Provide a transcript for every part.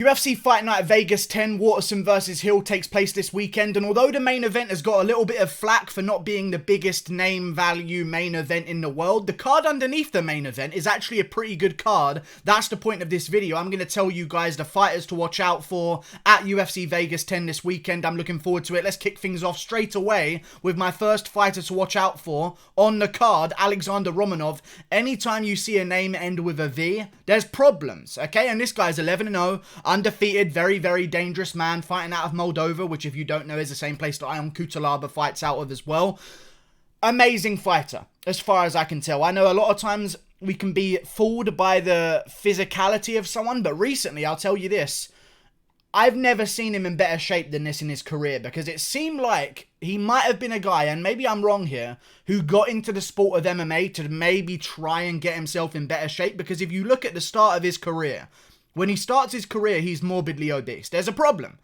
UFC Fight Night Vegas 10, Waterson versus Hill takes place this weekend, and although the main event has got a little bit of flack for not being the biggest name value main event in the world, the card underneath the main event is actually a pretty good card. That's the point of this video. I'm going to tell you guys the fighters to watch out for at UFC Vegas 10 this weekend. I'm looking forward to it. Let's kick things off straight away with my first fighter to watch out for on the card, Alexandr Romanov. Anytime you see a name end with a V, there's problems, okay? And this guy's 11-0. Undefeated, very, very dangerous man, fighting out of Moldova, which if you don't know is the same place that Ion Kutalaba fights out of as well. Amazing fighter, as far as I can tell. I know a lot of times we can be fooled by the physicality of someone, but recently, I'll tell you this, I've never seen him in better shape than this in his career, because it seemed like he might have been a guy, and maybe I'm wrong here, who got into the sport of MMA to maybe try and get himself in better shape, because if you look at the start of his career, when he starts his career, he's morbidly obese. There's a problem.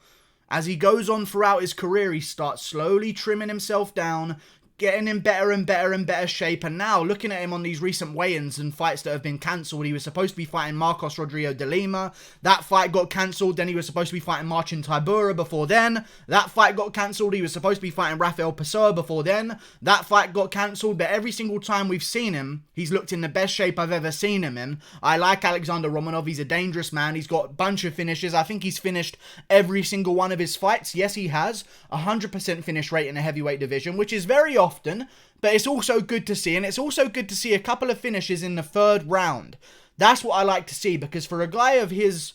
As he goes on throughout his career, he starts slowly trimming himself down, getting in better and better and better shape. And now, looking at him on these recent weigh-ins and fights that have been cancelled, he was supposed to be fighting Marcos Rodrigo de Lima. That fight got cancelled. Then he was supposed to be fighting Marcin Tybura before then. That fight got cancelled. He was supposed to be fighting Rafael Pessoa before then. That fight got cancelled. But every single time we've seen him, he's looked in the best shape I've ever seen him in. I like Alexandr Romanov. He's a dangerous man. He's got a bunch of finishes. I think he's finished every single one of his fights. Yes, he has. 100% finish rate in the heavyweight division, which is very often. But it's also good to see, and it's also good to see a couple of finishes in the third round. That's what I like to see, because for a guy of his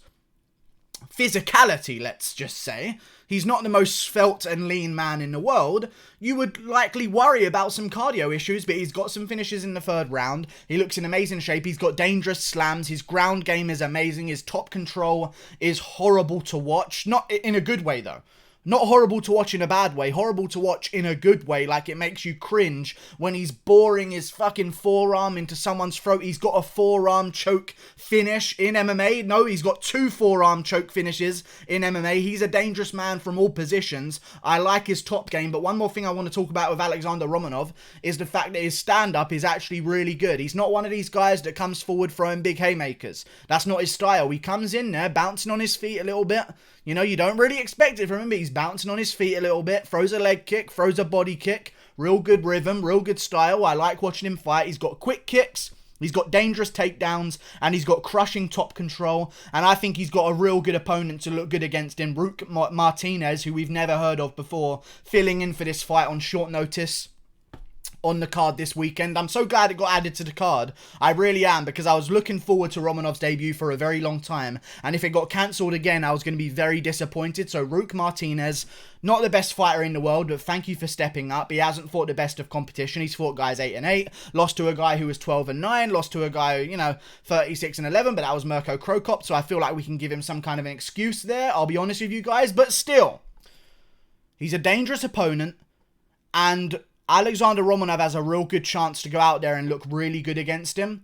physicality, let's just say, he's not the most svelte and lean man in the world. You would likely worry about some cardio issues, but he's got some finishes in the third round. He looks in amazing shape. He's got dangerous slams. His ground game is amazing. His top control is horrible to watch. Not in a good way, though. Not horrible to watch in a bad way, horrible to watch in a good way, like it makes you cringe when he's boring his fucking forearm into someone's throat. He's got a forearm choke finish in MMA. No, he's got 2 forearm choke finishes in MMA. He's a dangerous man from all positions. I like his top game, but one more thing I want to talk about with Alexandr Romanov is the fact that his stand-up is actually really good. He's not one of these guys that comes forward throwing big haymakers. That's not his style. He comes in there bouncing on his feet a little bit. You know, you don't really expect it from him, but he's bouncing on his feet a little bit, throws a leg kick, throws a body kick, real good rhythm, real good style. I like watching him fight. He's got quick kicks, he's got dangerous takedowns, and he's got crushing top control, and I think he's got a real good opponent to look good against him, Rook Martinez, who we've never heard of before, filling in for this fight on short notice on the card this weekend. I'm so glad it got added to the card. I really am, because I was looking forward to Romanov's debut for a very long time, and if it got cancelled again, I was going to be very disappointed. So Rook Martinez, not the best fighter in the world, but thank you for stepping up. He hasn't fought the best of competition. He's fought guys 8-8, lost to a guy who was 12-9, lost to a guy, you know, 36-11, but that was Mirko Krokop, so I feel like we can give him some kind of an excuse there, I'll be honest with you guys, but still, he's a dangerous opponent, and Alexandr Romanov has a real good chance to go out there and look really good against him.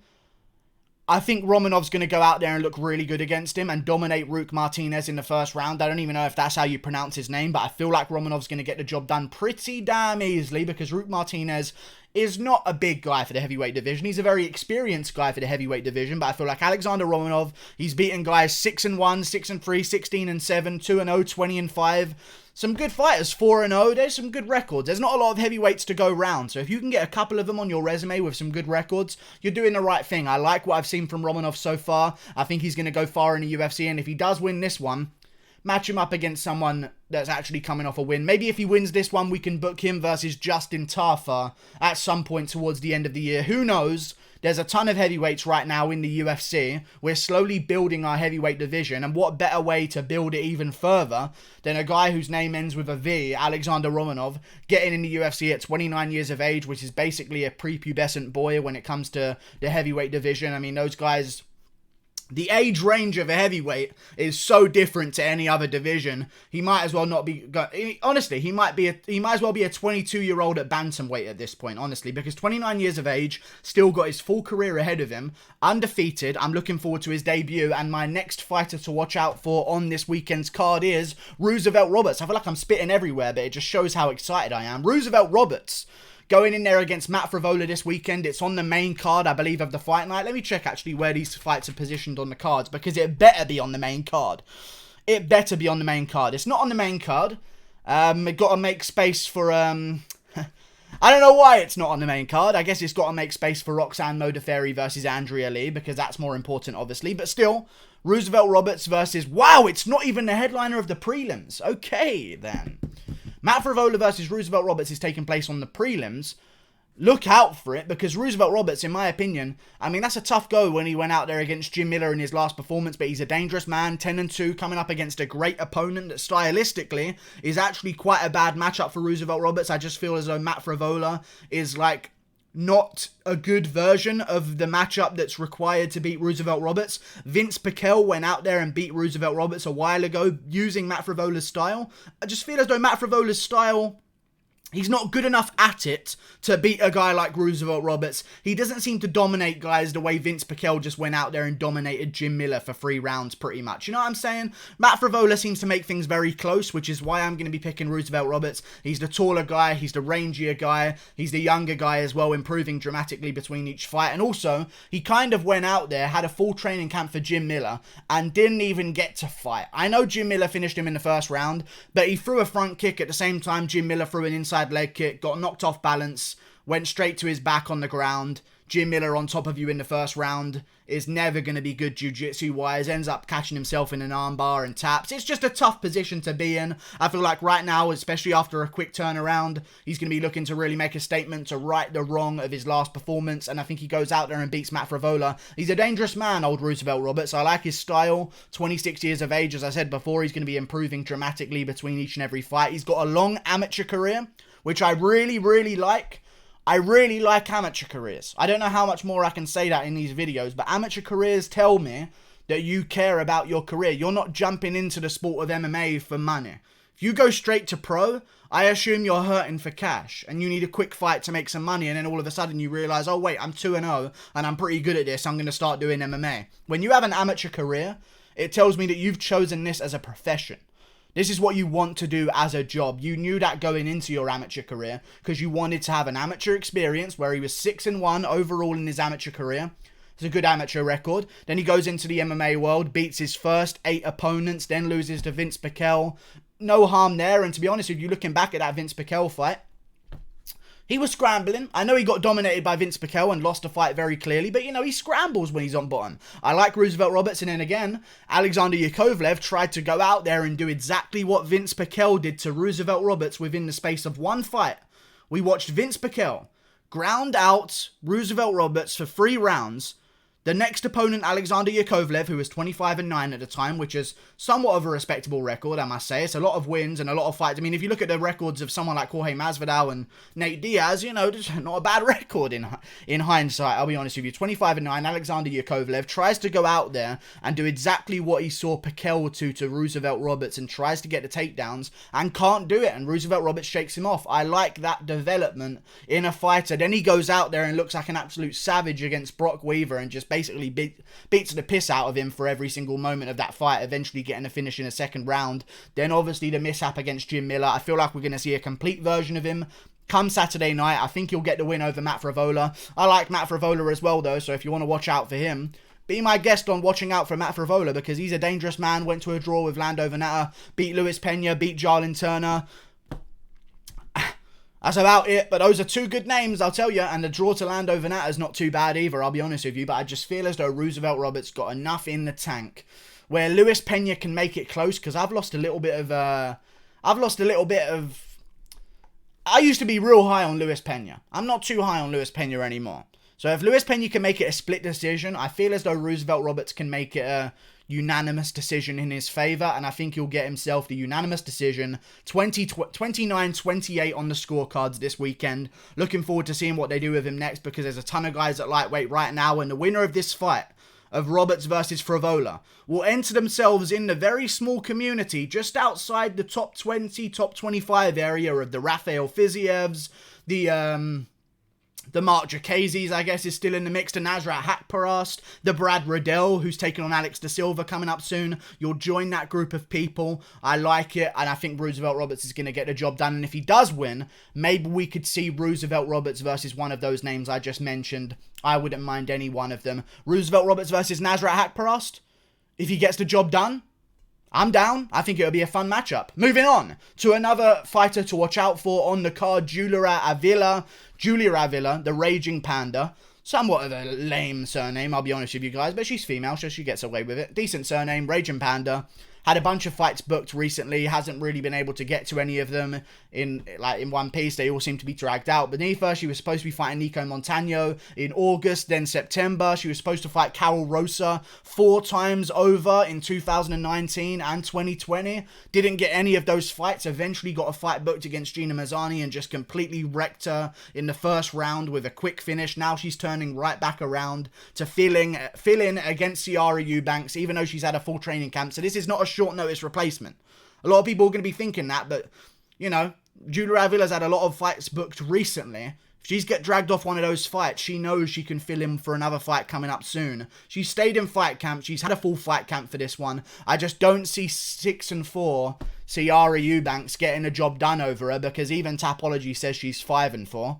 I think Romanov's going to go out there and look really good against him and dominate Rook Martinez in the first round. I don't even know if that's how you pronounce his name, but I feel like Romanov's going to get the job done pretty damn easily, because Rook Martinez is not a big guy for the heavyweight division. He's a very experienced guy for the heavyweight division, but I feel like Alexandr Romanov, he's beaten guys 6-1, 6-3, 16-7, 2-0, 20-5. Some good fighters, 4-0. There's some good records. There's not a lot of heavyweights to go round. So if you can get a couple of them on your resume with some good records, you're doing the right thing. I like what I've seen from Romanov so far. I think he's going to go far in the UFC. And if he does win this one, match him up against someone that's actually coming off a win. Maybe if he wins this one, we can book him versus Justin Tafa at some point towards the end of the year. Who knows? There's a ton of heavyweights right now in the UFC. We're slowly building our heavyweight division, and what better way to build it even further than a guy whose name ends with a V, Alexandr Romanov, getting in the UFC at 29 years of age, which is basically a prepubescent boy when it comes to the heavyweight division. I mean, those guys, the age range of a heavyweight is so different to any other division. He might as well not be, honestly, he might as well be a 22-year-old at bantamweight at this point, honestly, because 29 years of age, still got his full career ahead of him, undefeated. I'm looking forward to his debut, and my next fighter to watch out for on this weekend's card is Roosevelt Roberts. I feel like I'm spitting everywhere, but it just shows how excited I am. Roosevelt Roberts, going in there against Matt Frivola this weekend. It's on the main card, I believe, of the fight night. Let me check actually where these fights are positioned on the cards, because it better be on the main card. it better be on the main card. It's not on the main card. It got to make space for, I don't know why it's not on the main card. I guess it's got to make space for Roxanne Modafferi versus Andrea Lee, because that's more important, obviously. But still, Roosevelt Roberts versus... Wow, it's not even the headliner of the prelims. Okay, then. Matt Frevola versus Roosevelt Roberts is taking place on the prelims. Look out for it, because Roosevelt Roberts, in my opinion, I mean, that's a tough go when he went out there against Jim Miller in his last performance, but he's a dangerous man, 10-2, coming up against a great opponent that stylistically is actually quite a bad matchup for Roosevelt Roberts. I just feel as though Matt Frevola is, like, not a good version of the matchup that's required to beat Roosevelt Roberts. Vince Pichel went out there and beat Roosevelt Roberts a while ago using Matt Frevola's style. I just feel as though Matt Frevola's style... He's not good enough at it to beat a guy like Roosevelt Roberts. He doesn't seem to dominate guys the way Vince Pichel just went out there and dominated Jim Miller for 3 rounds pretty much. You know what I'm saying? Matt Frevola seems to make things very close, which is why I'm going to be picking Roosevelt Roberts. He's the taller guy. He's the rangier guy. He's the younger guy as well, improving dramatically between each fight. And also, he kind of went out there, had a full training camp for Jim Miller, and didn't even get to fight. I know Jim Miller finished him in the first round, but he threw a front kick at the same time Jim Miller threw an inside leg kick, got knocked off balance, went straight to his back on the ground. Jim Miller on top of you in the first round is never going to be good jiu-jitsu wise, ends up catching himself in an armbar and taps. It's just a tough position to be in. I feel like right now, especially after a quick turnaround, he's going to be looking to really make a statement to right the wrong of his last performance, and I think he goes out there and beats Matt Frevola. He's a dangerous man, old Roosevelt Roberts. I like his style. 26 years of age, as I said before, he's going to be improving dramatically between each and every fight. He's got a long amateur career, which I really, really like. I really like amateur careers. I don't know how much more I can say that in these videos, but amateur careers tell me that you care about your career. You're not jumping into the sport of MMA for money. If you go straight to pro, I assume you're hurting for cash and you need a quick fight to make some money, and then all of a sudden you realize, oh wait, I'm 2-0 and I'm pretty good at this, I'm going to start doing MMA. When you have an amateur career, it tells me that you've chosen this as a profession. This is what you want to do as a job. You knew that going into your amateur career because you wanted to have an amateur experience where he was 6-1 overall in his amateur career. It's a good amateur record. Then he goes into the MMA world, beats his first 8 opponents, then loses to Vince Pichel. No harm there. And to be honest with you, looking back at that Vince Pichel fight, he was scrambling. I know he got dominated by Vince Pichel and lost the fight very clearly, but, you know, he scrambles when he's on bottom. I like Roosevelt Roberts, and then again, Alexandr Yakovlev tried to go out there and do exactly what Vince Pichel did to Roosevelt Roberts within the space of one fight. We watched Vince Pichel ground out Roosevelt Roberts for 3 rounds. The next opponent, Alexandr Yakovlev, who was 25-9 at the time, which is somewhat of a respectable record, I must say. It's a lot of wins and a lot of fights. I mean, if you look at the records of someone like Jorge Masvidal and Nate Diaz, you know, it's not a bad record in hindsight, I'll be honest with you. 25-9, Alexandr Yakovlev tries to go out there and do exactly what he saw Pichel to Roosevelt Roberts and tries to get the takedowns and can't do it, and Roosevelt Roberts shakes him off. I like that development in a fighter. Then he goes out there and looks like an absolute savage against Brock Weaver and just basically beats the piss out of him for every single moment of that fight, eventually getting a finish in a second round. Then obviously the mishap against Jim Miller. I feel like we're going to see a complete version of him come Saturday night. I think he'll get the win over Matt Frevola. I like Matt Frevola as well though, so if you want to watch out for him, be my guest on watching out for Matt Frevola, because he's a dangerous man. Went to a draw with Lando Venata, beat Luis Pena, beat Jarlin Turner. That's about it, but those are 2 good names, I'll tell you, and the draw to Lando Venata is not too bad either, I'll be honest with you, but I just feel as though Roosevelt Roberts got enough in the tank where Luis Pena can make it close, because I've lost a little bit of, I used to be real high on Luis Pena. I'm not too high on Luis Pena anymore. So if Luis Pena can make it a split decision, I feel as though Roosevelt Roberts can make it a unanimous decision in his favour, and I think he'll get himself the unanimous decision. 29-28 on the scorecards this weekend. Looking forward to seeing what they do with him next, because there's a ton of guys at lightweight right now, and the winner of this fight, of Roberts versus Frevola, will enter themselves in the very small community just outside the top 20, top 25 area of the Rafael Fizievs, the Mark Jacazes, I guess, is still in the mix. The Nasrat Hakparast, the Brad Riddell, who's taking on Alex Da Silva coming up soon. You'll join that group of people. I like it, and I think Roosevelt Roberts is going to get the job done. And if he does win, maybe we could see Roosevelt Roberts versus one of those names I just mentioned. I wouldn't mind any one of them. Roosevelt Roberts versus Nasrat Hakparast. If he gets the job done, I'm down. I think it'll be a fun matchup. Moving on to another fighter to watch out for on the card, Julia Avila. Julia Avila, the Raging Panda. Somewhat of a lame surname, I'll be honest with you guys, but she's female, so she gets away with it. Decent surname, Raging Panda. Had a bunch of fights booked recently, hasn't really been able to get to any of them in one piece. They all seem to be dragged out beneath her. She was supposed to be fighting Nico Montano in August, then September. She was supposed to fight Carol Rosa 4 times over in 2019 and 2020. Didn't get any of those fights. Eventually got a fight booked against Gina Mazzani and just completely wrecked her in the first round with a quick finish. Now she's turning right back around to fill in against Ciara Eubanks, even though she's had a full training camp. So this is not a short notice replacement. A lot of people are going to be thinking that, but you know, Julia Avila's had a lot of fights booked recently. If she's get dragged off one of those fights, she knows she can fill in for another fight coming up soon. She stayed in fight camp. She's had a full fight camp for this one. I just don't see 6-4 Ciara Eubanks getting a job done over her, because even Tapology says she's 5-4.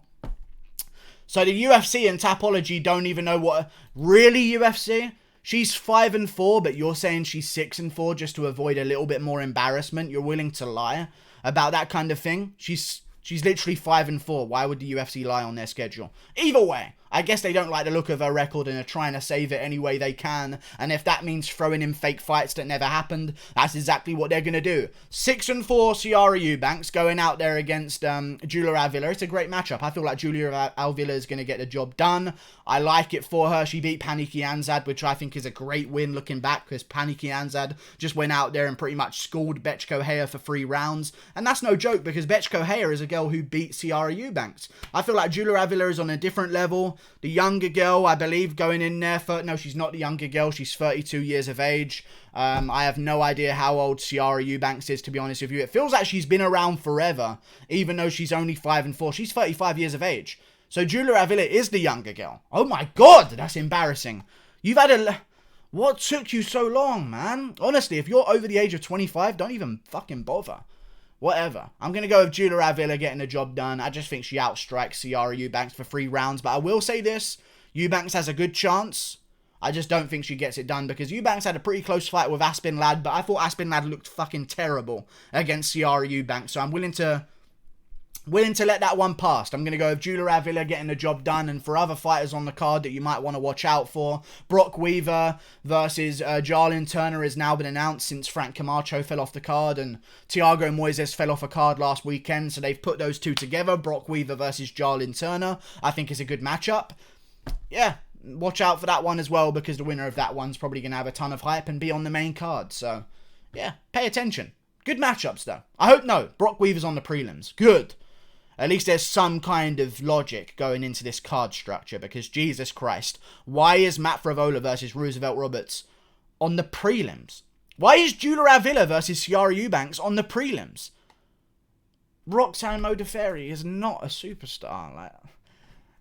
So the UFC and Tapology don't even know what... Really, UFC? She's 5-4, but you're saying she's 6-4 just to avoid a little bit more embarrassment. You're willing to lie about that kind of thing. She's literally 5-4. Why would the UFC lie on their schedule? Either way, I guess they don't like the look of her record and are trying to save it any way they can. And if that means throwing in fake fights that never happened, that's exactly what they're going to do. 6-4 Ciara Eubanks going out there against Julia Avila. It's a great matchup. I feel like Julia Avila is going to get the job done. I like it for her. She beat Pani Kianzad, which I think is a great win looking back, because Pani Kianzad just went out there and pretty much schooled Bethe Correia for 3 rounds. And that's no joke, because Bethe Correia is a girl who beat Ciara Eubanks. I feel like Julia Avila is on a different level. The younger girl, I believe, going in there for... No, she's not the younger girl. She's 32 years of age. I have no idea how old Ciara Eubanks is, to be honest with you. It feels like she's been around forever, even though she's only 5-4. She's 35 years of age. So Julia Avila is the younger girl. Oh my god, that's embarrassing. You've had a... What took you so long, man? Honestly, if you're over the age of 25, don't even fucking bother. Whatever. I'm going to go with Julia Avila getting the job done. I just think she outstrikes Ciara Eubanks for 3 rounds. But I will say this. Eubanks has a good chance. I just don't think she gets it done, because Eubanks had a pretty close fight with Aspen Ladd. But I thought Aspen Ladd looked fucking terrible against Ciara Eubanks. So I'm willing to let that one pass. I'm going to go with Julia Avila getting the job done. And for other fighters on the card that you might want to watch out for, Brock Weaver versus Jarlin Turner has now been announced since Frank Camacho fell off the card and Thiago Moises fell off a card last weekend. So they've put those two together. Brock Weaver versus Jarlin Turner, I think, is a good matchup. Yeah, watch out for that one as well, because the winner of that one's probably going to have a ton of hype and be on the main card. So, yeah, pay attention. Good matchups, though. I hope no. Brock Weaver's on the prelims. Good. At least there's some kind of logic going into this card structure, because Jesus Christ, why is Matt Frevola versus Roosevelt Roberts on the prelims? Why is Julia Avila versus Ciara Eubanks on the prelims? Roxanne Modafferi is not a superstar. Like,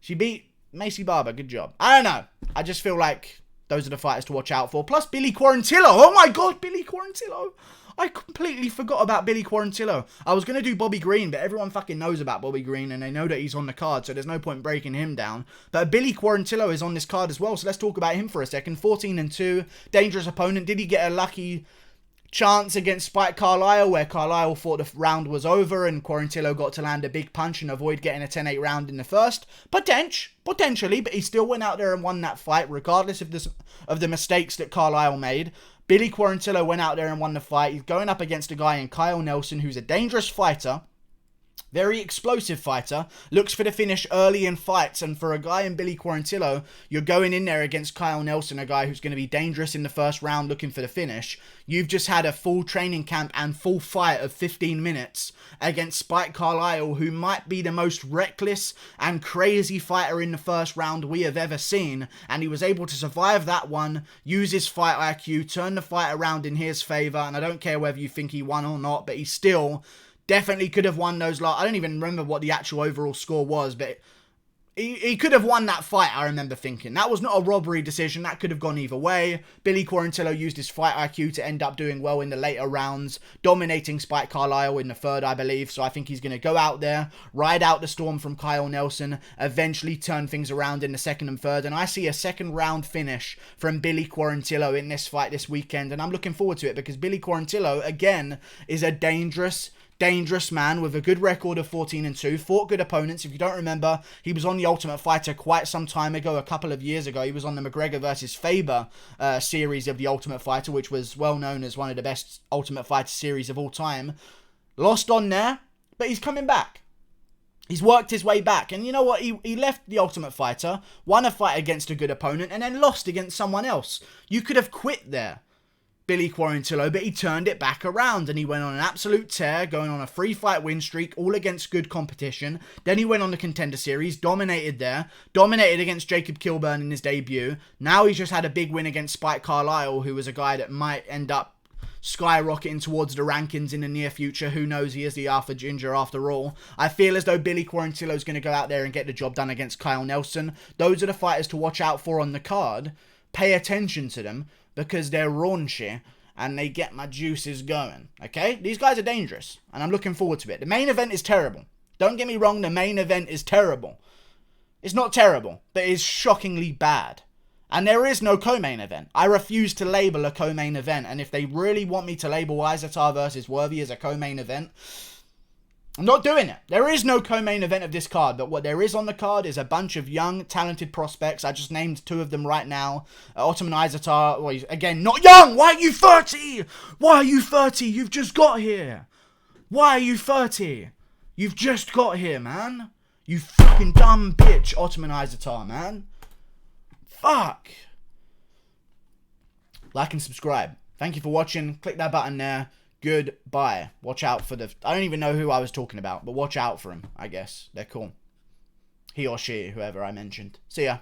she beat Macy Barber, good job. I don't know. I just feel like those are the fighters to watch out for. Plus Billy Quarantillo. Oh my god, Billy Quarantillo. I completely forgot about Billy Quarantillo. I was going to do Bobby Green, but everyone fucking knows about Bobby Green and they know that he's on the card, so there's no point breaking him down. But Billy Quarantillo is on this card as well, so let's talk about him for a second. 14-2, dangerous opponent. Did he get a lucky chance against Spike Carlisle, where Carlisle thought the round was over and Quarantillo got to land a big punch and avoid getting a 10-8 round in the first? Potentially, but he still went out there and won that fight, regardless of the mistakes that Carlisle made. Billy Quarantillo went out there and won the fight. He's going up against a guy in Kyle Nelson, who's a dangerous fighter, very explosive fighter, looks for the finish early in fights, and for a guy in Billy Quarantillo, you're going in there against Kyle Nelson, a guy who's going to be dangerous in the first round looking for the finish. You've just had a full training camp and full fight of 15 minutes against Spike Carlisle, who might be the most reckless and crazy fighter in the first round we have ever seen, and he was able to survive that one, use his fight IQ, turn the fight around in his favour, and I don't care whether you think he won or not, but he still definitely could have won those. I don't even remember what the actual overall score was, but He could have won that fight, I remember thinking. That was not a robbery decision. That could have gone either way. Billy Quarantillo used his fight IQ to end up doing well in the later rounds, dominating Spike Carlisle in the third, I believe. So I think he's going to go out there, ride out the storm from Kyle Nelson, eventually turn things around in the second and third. And I see a second round finish from Billy Quarantillo in this fight this weekend. And I'm looking forward to it because Billy Quarantillo, again, is a dangerous man with a good record of 14-2, fought good opponents. If you don't remember, he was on the Ultimate Fighter quite some time ago, a couple of years ago. He was on the McGregor versus Faber series of the Ultimate Fighter, which was well known as one of the best Ultimate Fighter series of all time. Lost on there, but he's coming back. He's worked his way back. And you know what? He left the Ultimate Fighter, won a fight against a good opponent, and then lost against someone else. You could have quit there, Billy Quarantillo, but he turned it back around and he went on an absolute tear, going on a 3-fight win streak, all against good competition. Then he went on the Contender Series, dominated there, dominated against Jacob Kilburn in his debut. Now he's just had a big win against Spike Carlisle, who was a guy that might end up skyrocketing towards the rankings in the near future. Who knows? He is the Alpha Ginger after all. I feel as though Billy Quarantillo is going to go out there and get the job done against Kyle Nelson. Those are the fighters to watch out for on the card. Pay attention to them, because they're raunchy and they get my juices going, okay? These guys are dangerous, and I'm looking forward to it. The main event is terrible. Don't get me wrong, the main event is terrible. It's not terrible, but it's shockingly bad. And there is no co-main event. I refuse to label a co-main event, and if they really want me to label Izatar versus Worthy as a co-main event, I'm not doing it. There is no co-main event of this card, but what there is on the card is a bunch of young, talented prospects. I just named 2 of them right now. Ottoman Izatar, well, again, not young! Why are you 30? Why are you 30? You've just got here. Why are you 30? You've just got here, man. You fucking dumb bitch, Ottoman Izatar, man. Fuck. Like and subscribe. Thank you for watching. Click that button there. Goodbye. Watch out for the... I don't even know who I was talking about, but watch out for him, I guess. They're cool. He or she, whoever I mentioned. See ya.